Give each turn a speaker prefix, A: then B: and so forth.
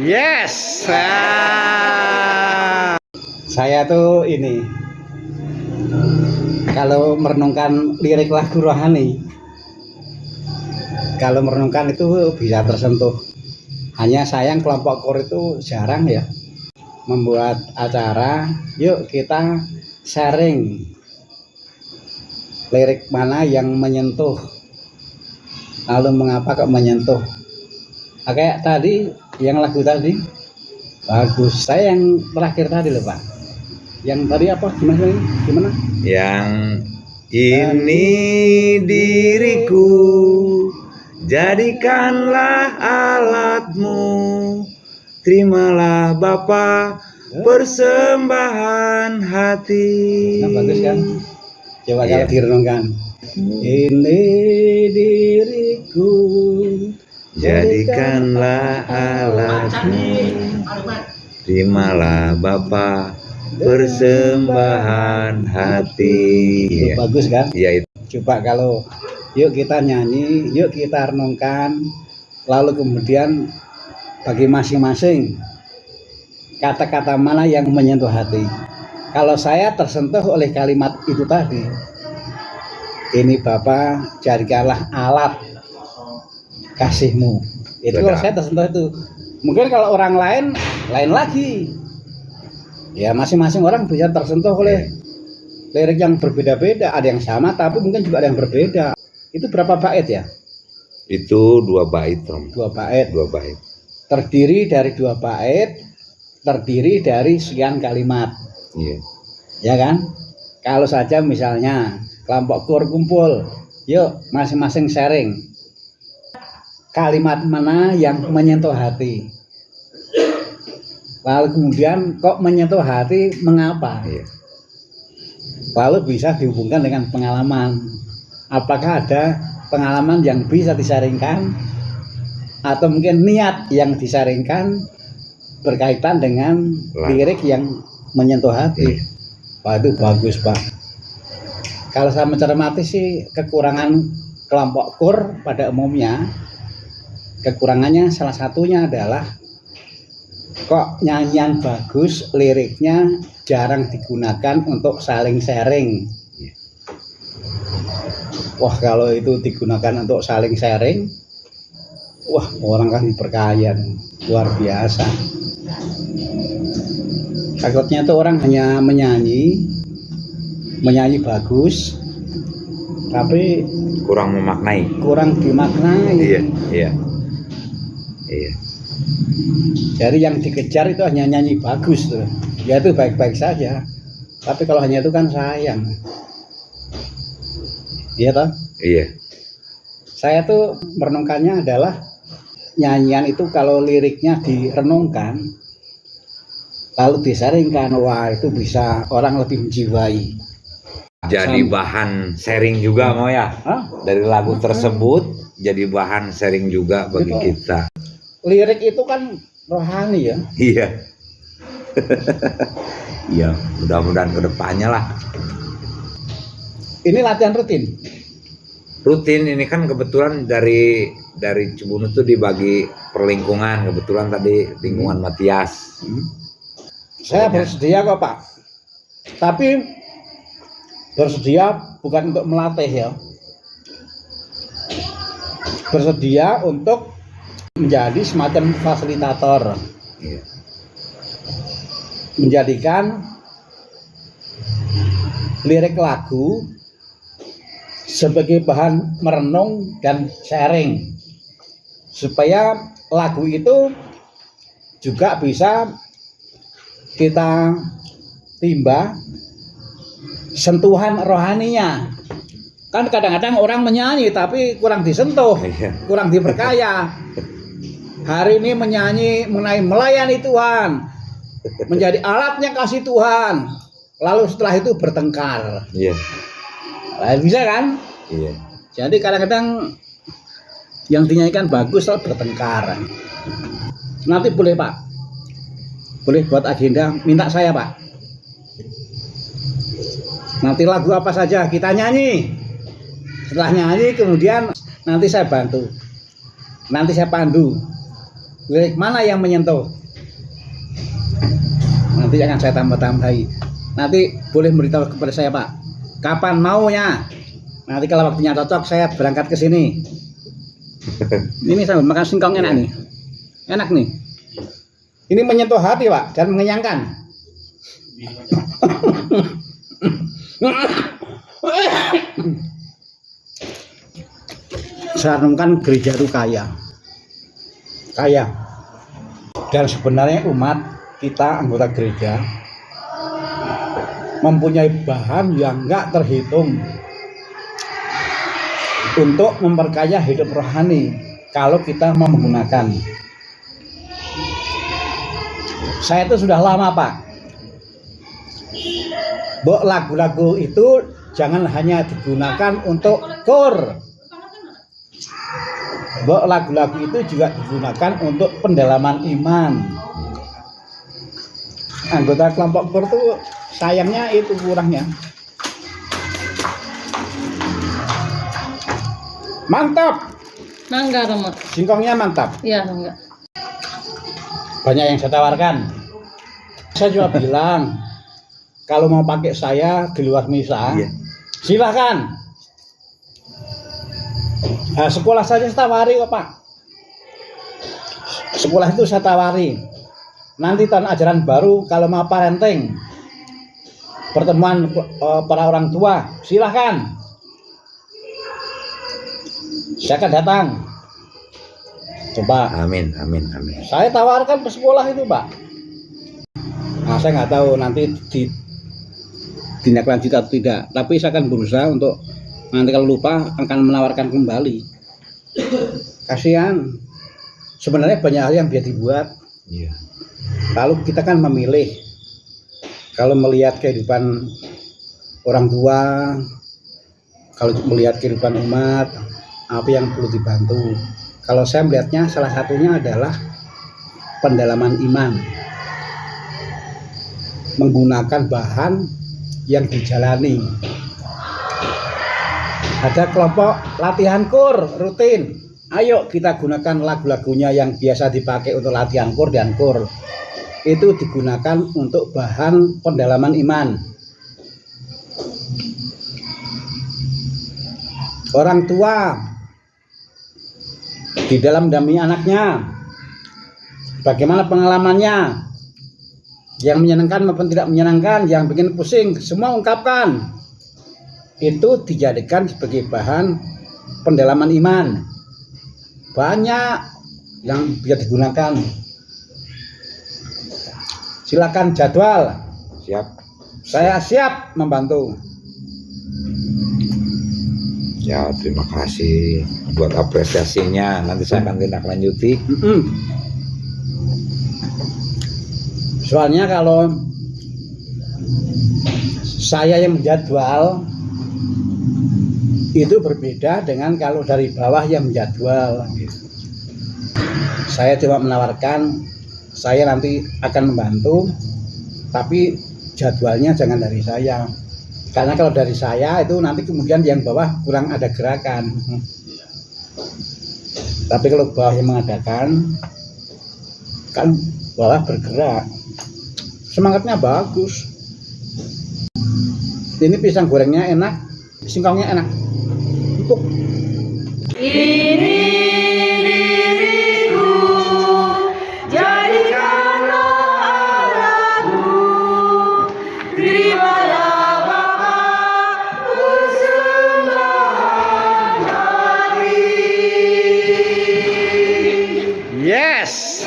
A: Yes. Saya tuh ini kalau merenungkan lirik lagu rohani, kalau merenungkan itu bisa tersentuh. Hanya sayang kelompok KOR itu jarang ya membuat acara. Yuk kita sharing lirik mana yang menyentuh, lalu mengapa kok menyentuh. Kayak tadi yang lagu tadi bagus. Saya yang terakhir tadi loh Pak, yang tadi apa gimana
B: yang ini diriku, jadikanlah alatmu, terimalah Bapa persembahan hati.
A: Nah, bagus kan? Coba kalau direnungkan. Ini diriku,
B: jadikanlah alatmu, terimalah Bapa persembahan hati.
A: Itu bagus kan?
B: Ya itu.
A: Coba kalau yuk kita nyanyi, yuk kita renungkan, lalu kemudian bagi masing-masing kata-kata mana yang menyentuh hati. Kalau saya tersentuh oleh kalimat itu tadi, ini Bapa jadikanlah alat kasihmu. Itu kalau saya tersentuh itu. Mungkin kalau orang lain lagi. Ya masing-masing orang bisa tersentuh oleh lirik yang berbeda-beda. Ada yang sama tapi mungkin juga ada yang berbeda. Itu berapa bait ya?
B: Itu 2 bait, Tom.
A: 2 bait.
B: 2 bait.
A: Terdiri dari 2 bait, terdiri dari sekian kalimat.
B: Iya.
A: Ya kan? Kalau saja misalnya kelompok KOR kumpul, yuk masing-masing sharing kalimat mana yang menyentuh hati. Lalu kemudian kok menyentuh hati, mengapa?
B: Iya.
A: Lalu bisa dihubungkan dengan pengalaman. Apakah ada pengalaman yang bisa disaringkan atau mungkin niat yang disaringkan berkaitan dengan lirik yang menyentuh hati. Waduh, bagus Pak. Kalau saya mencermati sih kekurangan kelompok kur pada umumnya, kekurangannya salah satunya adalah kok nyanyian bagus, liriknya jarang digunakan untuk saling sharing. Wah, kalau itu digunakan untuk saling sharing, wah orang kan diperkaya, luar biasa. Takutnya tuh orang hanya menyanyi bagus, tapi
B: kurang memaknai.
A: kurang dimaknai.
B: Iya.
A: Jadi yang dikejar itu hanya nyanyi bagus tuh, ya itu baik-baik saja. Tapi kalau hanya itu kan sayang. Iya toh?
B: Iya.
A: Saya tuh merenungkannya adalah nyanyian itu kalau liriknya direnungkan lalu disaringkan, wah itu bisa orang lebih menjiwai.
B: Jadi bahan sharing juga mau ya. Dari lagu tersebut jadi bahan sharing juga bagi kita.
A: Lirik itu kan rohani ya.
B: Iya. Iya, mudah-mudahan kedepannya lah.
A: Ini latihan rutin.
B: Rutin ini kan kebetulan dari Cibunut tuh dibagi per lingkungan, kebetulan tadi lingkungan Matias.
A: Saya bersedia kok Pak. Tapi bersedia bukan untuk melatih ya. Bersedia untuk menjadi semacam fasilitator.
B: Iya.
A: Menjadikan lirik lagu sebagai bahan merenung dan sharing supaya lagu itu juga bisa kita timba sentuhan rohaninya. Kan kadang-kadang orang menyanyi tapi kurang disentuh, kurang diperkaya. Hari ini menyanyi mengenai melayani Tuhan, menjadi alatnya kasih Tuhan, lalu setelah itu bertengkar.
B: Iya.
A: Nah, bisa kan?
B: Iya.
A: Jadi kadang-kadang yang dinyanyikan bagus lalu bertengkar. Nanti boleh Pak, boleh buat agenda minta saya Pak. Nanti lagu apa saja kita nyanyi. Setelah nyanyi kemudian nanti saya bantu, nanti saya pandu lirik mana yang menyentuh. Nanti akan saya tambah-tambahi. Nanti boleh beritahu kepada saya Pak, kapan maunya. Nanti kalau waktunya cocok saya berangkat ke sini. Ini sambil makan singkong enak nih. Enak nih. Ini menyentuh hati Pak dan mengenyangkan. Saya renungkan gereja itu kaya. Dan sebenarnya umat kita anggota gereja mempunyai bahan yang enggak terhitung untuk memperkaya hidup rohani kalau kita mau menggunakan. Saya itu sudah lama Pak, lagu-lagu itu jangan hanya digunakan untuk kur. Lagu-lagu itu juga digunakan untuk pendalaman iman. Anggota kelompok kur itu sayangnya itu kurangnya. Mantap.
C: Mangga Romo.
A: Singkongnya mantap.
C: Iya, mangga.
A: Banyak yang saya tawarkan. Saya juga bilang kalau mau pakai saya di luar misa, silahkan. Nah, sekolah saja saya tawari kok Pak. Sekolah itu saya tawari. Nanti tahun ajaran baru kalau mau parenting, pertemuan para orang tua, silahkan. Saya akan datang. Coba.
B: Amin.
A: Saya tawarkan ke sekolah itu Pak. Nah, saya nggak tahu nanti ditindaklanjuti atau tidak. Tapi saya akan berusaha untuk nanti kalau lupa akan menawarkan kembali. Kasihan. Sebenarnya banyak hal yang bisa dibuat.
B: Iya.
A: Lalu kita kan memilih. Kalau melihat kehidupan orang tua, kalau melihat kehidupan umat, apa yang perlu dibantu. Kalau saya melihatnya salah satunya adalah pendalaman iman, menggunakan bahan yang dijalani. Ada kelompok latihan kur rutin, ayo kita gunakan lagu-lagunya yang biasa dipakai untuk latihan kur dan kur, itu digunakan untuk bahan pendalaman iman. Orang tua di dalam mendampingi anaknya, bagaimana pengalamannya, yang menyenangkan maupun tidak menyenangkan, yang bikin pusing, semua ungkapkan. Itu dijadikan sebagai bahan pendalaman iman. Banyak yang bisa digunakan. Silakan jadwal.
B: Siap.
A: Saya siap membantu.
B: Ya, terima kasih buat apresiasinya. Nanti saya akan tindak lanjuti.
A: Soalnya kalau saya yang menjadwal itu berbeda dengan kalau dari bawah yang menjadwal. Saya cuma menawarkan, saya nanti akan membantu, tapi jadwalnya jangan dari saya. Karena kalau dari saya itu nanti kemudian yang bawah kurang ada gerakan. Tapi kalau bawah yang mengadakan, kan bawah bergerak. Semangatnya bagus. Ini pisang gorengnya enak, singkongnya enak. Empuk.
C: Ini diriku, jadikanlah alatmu. Terimalah Bapa, persembahan hati.
A: Yes.